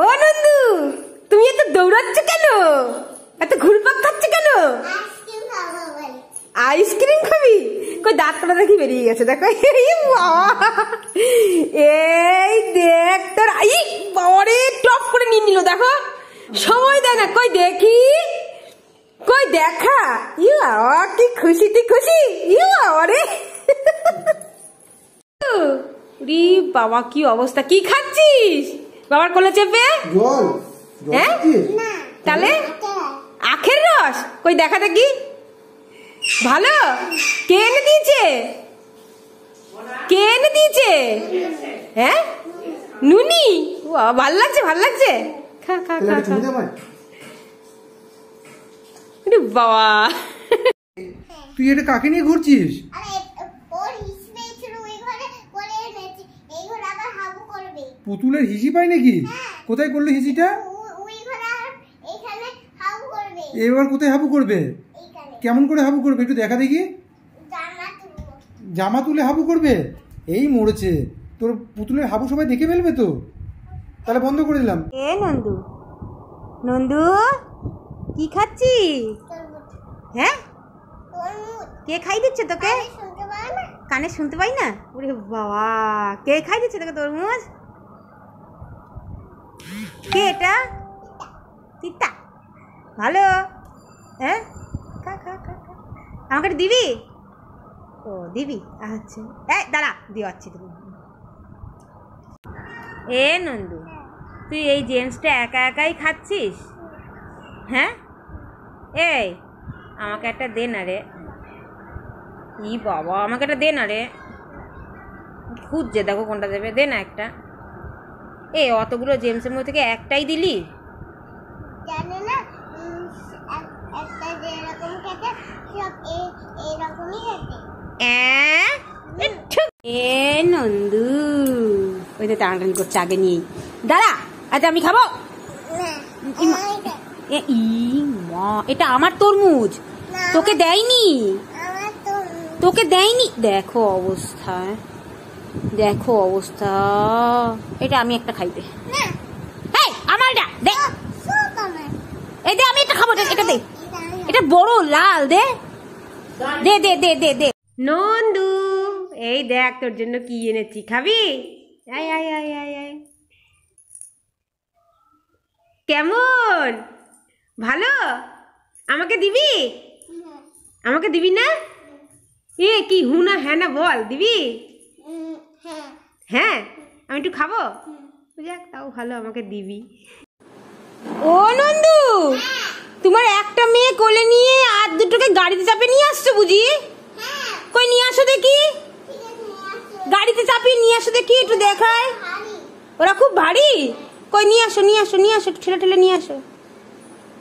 ও নন্দু, তুমি এত দৌড়াচ্ছ কেন? এত ঘুরপাক খাচ্ছ কেন? আইসক্রিম খাবি? কই দাঁতটা দেখি বেরিয়ে গেছে, দেখো। এই দেখ তোর, এই বাবারে টপ করে নিয়ে নিল, দেখো সময় দেয় না। কই দেখি, কই দেখা। ইউ বাবা কি খুশি, তুই খুশি? ইউ বাবারে রি বাবা কি অবস্থা। কি খাচ্ছিস বাবার কোলে চেপে? হ্যাঁ তাহলে আখের রস? কই দেখা দেখি। ভালো? কে এনে দিয়েছে? কে এনে দিয়েছে? হ্যাঁ নুনি। ভাল লাগছে, ভাল লাগছে। খা খা খা খা। বাবা তুই এটা কাকে নিয়ে ঘুরছিস? পুতুলের হিসি পাই নাকি? কোথায় করলো হিসিটা? এবার কোথায় হাবু করবে? কেমন করে হাবু করবে একটু দেখা দেখি। জামা তুলে হাবু করবে? এই মরেছে, তোর পুতুলের হাবু সবাই দেখে ফেলবে তো। তাহলে বন্ধ করে দিলাম। এ নন্দু, নন্দু কি খাচ্ছি? হ্যাঁ কে খাই দিচ্ছে তোকে? কানে শুনতে পাই না? ওরে বাবা, কে খাই দিচ্ছে তোকে তরমুজ? কে এটা? তিতা ভালো? হ্যাঁ খা খা খা খা। আমাকে দিবি? ও দিবি, আচ্ছা এই দাঁড়া দিওয়াচ্ছি তুমি। এ নন্দু, তুই এই জেমসটা একা একাই খাচ্ছিস? হ্যাঁ এই আমাকে একটা দে না রে। ই বাবা, আমাকে একটা দে না রে। খুঁজছে দেখো কোনটা দেবে, দে না একটা। এ অতগুলো জেমসের মধ্যে থেকে একটাই দিলি? জানে না একটা যেরকম খেতে সব এরকমই খেতে। এ নন্দু, ওই তো টানাটানি করছে আগে নিয়েই। দাঁড়া, আচ্ছা আমি খাবো। এটা আমার তরমুজ, তোকে দেয়নি, তোকে দেয়নি। দেখো অবস্থা, দেখো অবস্থা। এটা আমি একটা খাইতে। এই আমারটা দে, এই দে আমি একটা খাবো। এটা দে, এটা বড় লাল, দে দে দে দে দে দে। নন্দু এই দেখ তোর জন্য কি এনেছি, খাবি? আয় আয় আয় আয় আয়। কেমন? ভালো? আমাকে দিবি? আমাকে দিবি না? এ কি হুনা হ্যাঁ না বল, দিবি? হ্যাঁ আমি একটু খাবো। যাক তাও ভালো, আমাকে দিবি। ও নন্দু, তোমার একটা মেয়ে কোলে নিয়ে আর দুটোকে গাড়িতে চাপে নিয়ে আসছো বুঝি? কই নিয়ে আসো দেখি, গাড়িতে চাপিয়ে নিয়ে আসো দেখি, একটু দেখায়। ওরা খুব ভারী। কই নিয়ে আসো, নিয়ে আসো, নিয়ে আসো, ঠেলে ঠেলে নিয়ে আসো,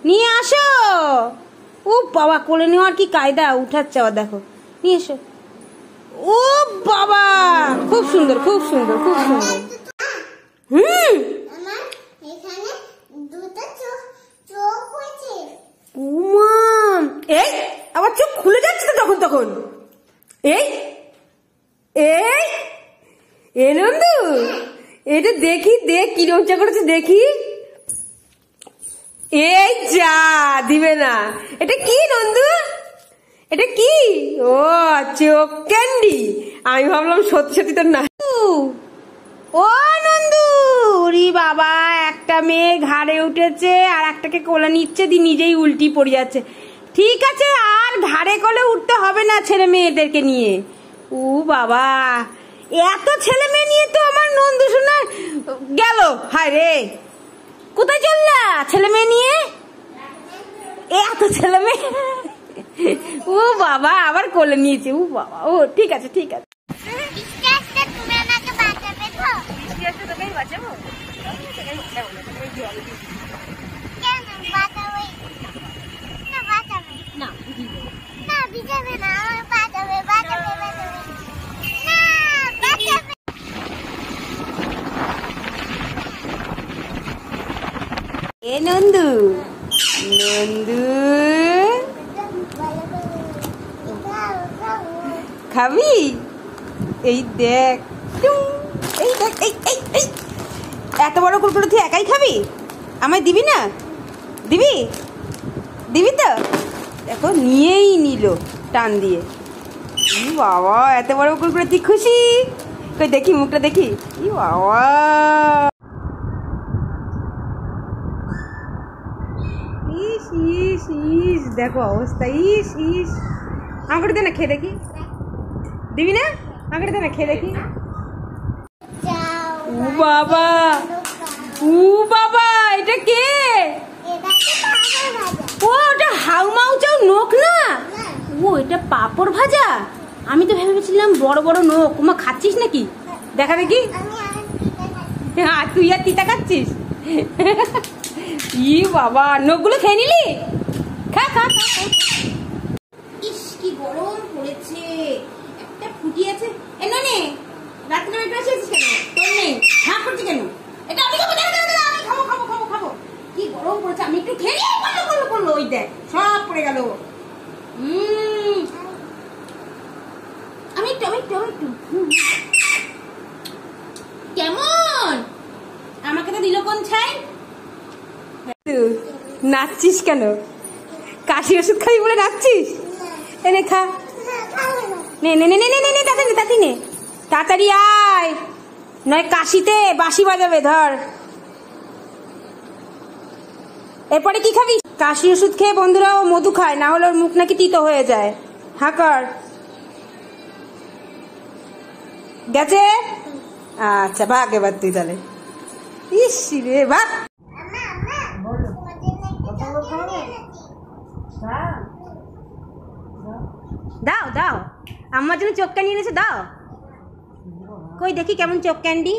নিয়ে আসো। ও বাবা, কোলে নেওয়ার কি কায়দা, উঠাচ্ছে আবার দেখো। নিয়ে এসো। ও বাবা, খুব সুন্দর, খুব সুন্দর, খুব সুন্দর। এই আবার চোখ খুলে যাচ্ছে তো তখন তখন। এই এই এ নন্দু, এটা দেখি, দেখ কি রোজা করেছে দেখি। এই যা, দিবে না। এটা কি নন্দু, এটা কি? ও চোখ ক্যান্ডি। আমি ভাবলাম সত্যি সত্যি তোর না। ও নন্দু, রি বাবা, একটা মেয়ে ঘাড়ে উঠেছে আর একটাকে কোলে নিচ্ছে, দি নিজেই উল্টি পড়ে যাচ্ছে। ঠিক আছে, আর ঘাড়ে কোলে উঠতে হবে না ছেলে মেয়েদেরকে নিয়ে। ও বাবা, এত ছেলে মেয়ে নিয়ে তো আমার নন্দু শোনা গেল। হায় রে, কোথায় চললা ছেলে মেয়ে নিয়ে? এত ছেলে মেয়ে। ও বাবা, আবার কোলে নিয়েছে। ও বাবা, ও ঠিক আছে ঠিক আছে। এ নন্দু, নন্দু খাবি? এই দেখ, এই দেখ, এই এই এই এত বড় কুরকুরে তুই একাই খাবি? আমায় দিবি না? দিবি? দিবি তো? দেখো নিয়েই নিল টান দিয়ে। বাবা এত বড় কুরকুরে তুই খুশি? কই দেখি মুখটা দেখি। বাবা ইস ইস ইস দেখো অবস্থা। ইস ইস আমাকে দে না, খেয়ে দেখি। দিবি না? আমাকে দে না, খেয়ে দেখি। ও বাবা, ও বাবা, এটা কে? ও ওটা হাউমাউ চাউ নোক না? ও এটা পাপড় ভাজা। আমি তো ভেবেছিলাম বড় বড় নোক। ওমা খাচ্ছিস নাকি? দেখা দেখি। হ্যাঁ তুই আর তিতা খাচ্ছিস? ই বাবা, নোকগুলো খেয়ে নিলি? খা খা খা। ইস কি গরম পড়েছে। একটা ফুটি আছে। এ নে রাত্রে একটু এসেছিস কেন? তোর নেই। হ্যাঁ করছি কেন? এটা আমি খাবো, আমি খাবো খাবো খাবো খাবো। কি গরম পড়েছে, আমি একটু খেয়ে নিই। করলো ওই দেখ সব পড়ে গেল। আমি একটু কেমন? আমাকে তো দিল কোন ছাই। নাচছিস কেন? কাশি ওষুধ খাবি বলে নাচছিস? এনে খা। নে নে নে নে নে নে তাড়াতাড়ি নে, তাড়াতাড়ি আয়, নয় কাশিতে বাঁশি বাজাবে। ধর এরপরে কি খাবি? কাশি ওষুধ খেয়ে বন্ধুরাও মধু খায়, না হলে ওর মুখ নাকি তিতো হয়ে যায়। হ্যাঁ কর। গেছে? আচ্ছা ভাগ এবার তুই তাহলে। ইস রে ভাগ। দাও দাও, আমার জন্য চোখ ক্যান্ডি এনেছে, দাও। কই দেখি কেমন চোখ ক্যান্ডি।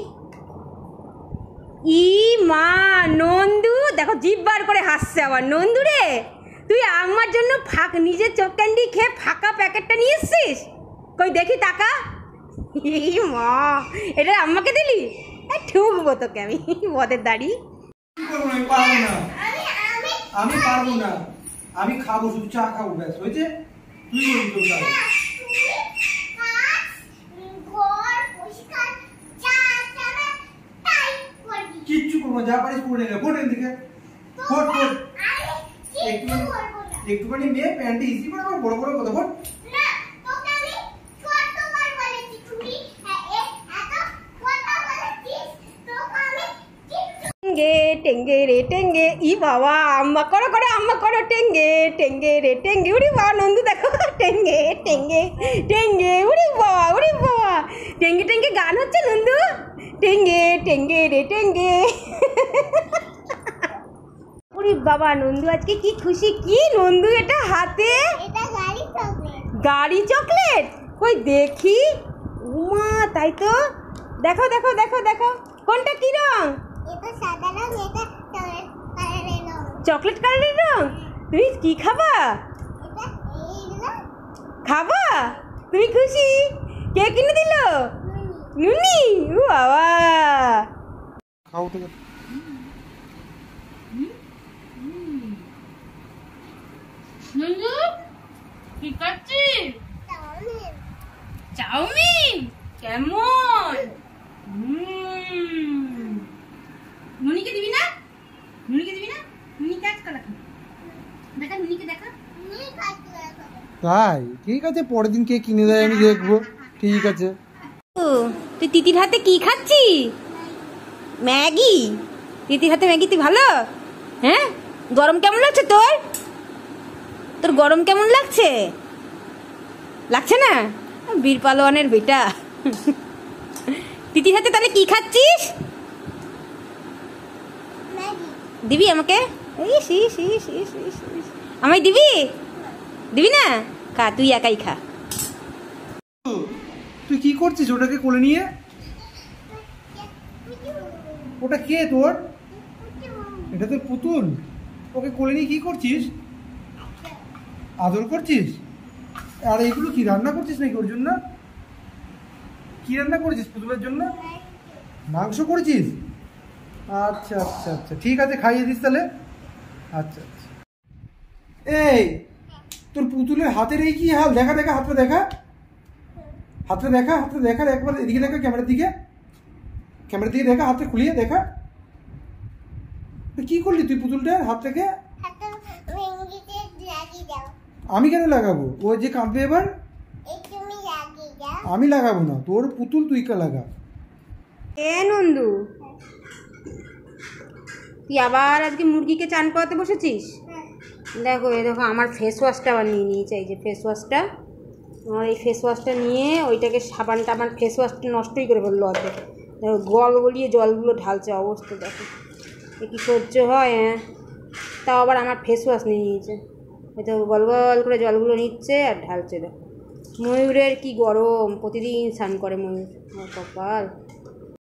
ই মা, নন্দু দেখো জিভ বার করে হাসছে আবার। নন্দু রে, তুই আমার জন্য নিজের চোখ ক্যান্ডি খেয়ে ফাঁকা প্যাকেটটা নিয়ে এসছিস? কই দেখি টাকা। ই মা, এটা আম্মাকে দিলি? ঠুকবো তোকে আমি, বদের দাড়ি। আমি পারবো না, আমি খাবো, শুধু চা খাবো, ব্যাস হয়েছে। তুই বলবি তো কিচ্ছু করবো, যা পারিস করে নে। ফোন এদিকে, ফোন ফোন। একটুখানি মেয়ে প্যান্টে ইজি করে আবার বড় বড় কথা বল। টেঙ্গে টেঙ্গে রে টেঙ্গে। ই বাবা, আম্মা করো করো, আম্মা করো। টেঙ্গে টেঙ্গে রে টেঙ্গে। উড়ি বাবা, নন্দু দেখো। টেঙ্গে টেঙ্গে টেঙ্গে। উড়ি বাবা, উড়ি বাবা, টেঙ্গে টেঙ্গে গান হচ্ছে নন্দু। টেঙ্গে টেঙ্গে রে টেঙ্গে। উড়ি বাবা, নন্দু আজকে কি খুশি। কি নন্দু এটা হাতে? গাড়ি চকলেট। কই দেখি। উমা তাই তো। দেখো দেখো দেখো দেখো, কোনটা কি রং? চকলেট কালারের রং। তুমি কি খাবা? খাবা? তুমি খুশি? কে কিনে দিল? নুনি। ও বাবা, খাও তো। নন্দু কি খাচ্ছিস? চাউমিন। কেমন? নুনিকে দিবি না? নুনিকে দিবি না? নুনি কাজ করা দেখা, নুনিকে দেখা। তাই ঠিক আছে, পরের দিন কে কিনে দেয় আমি দেখবো। ঠিক আছে। তুই তিতির হাতে কি খাচ্ছি? ম্যাগি। তিতির হাতে ম্যাগি। তুই ভালো? হ্যাঁ, গরম কেমন লাগছে তোর? তোর গরম কেমন লাগছে? লাগছে না? বীর পালোয়ানের বেটা। তিতির হাতে তাহলে কি খাচ্ছিস? দিবি আমাকে? ইস ইস ইস ইস ইস ইস। আমায় দিবি? দিবি না? খা, তুই একাই খা। তুই কি করছিস ওটাকে কোলে নিয়ে? ওটা কে তোর? এটা তোর পুতুল? ওকে কোলে নিয়ে কি করছিস? আদর করছিস? আর এগুলো কি রান্না করছিস নাকি ওর জন্য? কি রান্না করেছিস পুতুলের জন্য? মাংস করেছিস? আচ্ছা আচ্ছা আচ্ছা, ঠিক আছে, খাইয়ে দিস তাহলে। আচ্ছা আচ্ছা। এই তোর পুতুলের হাতের এই কি হাল? দেখা দেখা, হাতটা দেখা, হাতটা দেখা, হাতটা দেখা একবার। এদিকে দেখা, ক্যামেরার দিকে, ক্যামেরার দিকে দেখা, হাতটা খুলিয়ে দেখা। কি করলি তুই পুতুলটা হাত থেকে? হাতে ভেঙ্গিতে লাগিয়ে দাও। আমি কেন লাগাবো? ও যে কাঁদবে এবার। এই তুমি লাগিয়ে দাও। আমি লাগাবো না, তোর পুতুল তুই লাগা। এ নন্দু, তুই আবার আজকে মুরগিকে চান করাতে বসেছিস? দেখো এ দেখো আমার ফেস ওয়াশটা আবার নিয়ে নিয়েছে। এই যে ফেস ওয়াশটা, আমার এই ফেস ওয়াশটা নিয়ে ওইটাকে সাবানটা আমার ফেস ওয়াশটা নষ্টই করে ফেললো অর্ধেক। দেখো গল গলিয়ে জলগুলো ঢালছে, অবস্থা দেখো এ কী সহ্য হয়। হ্যাঁ, তাও আবার আমার ফেস ওয়াশ নিয়ে নিয়েছে। এই দেখো গল গল করে জলগুলো নিচ্ছে আর ঢালছে। দেখো ময়ূরের কি গরম, প্রতিদিন স্নান করে ময়ূর, আমার কপাল।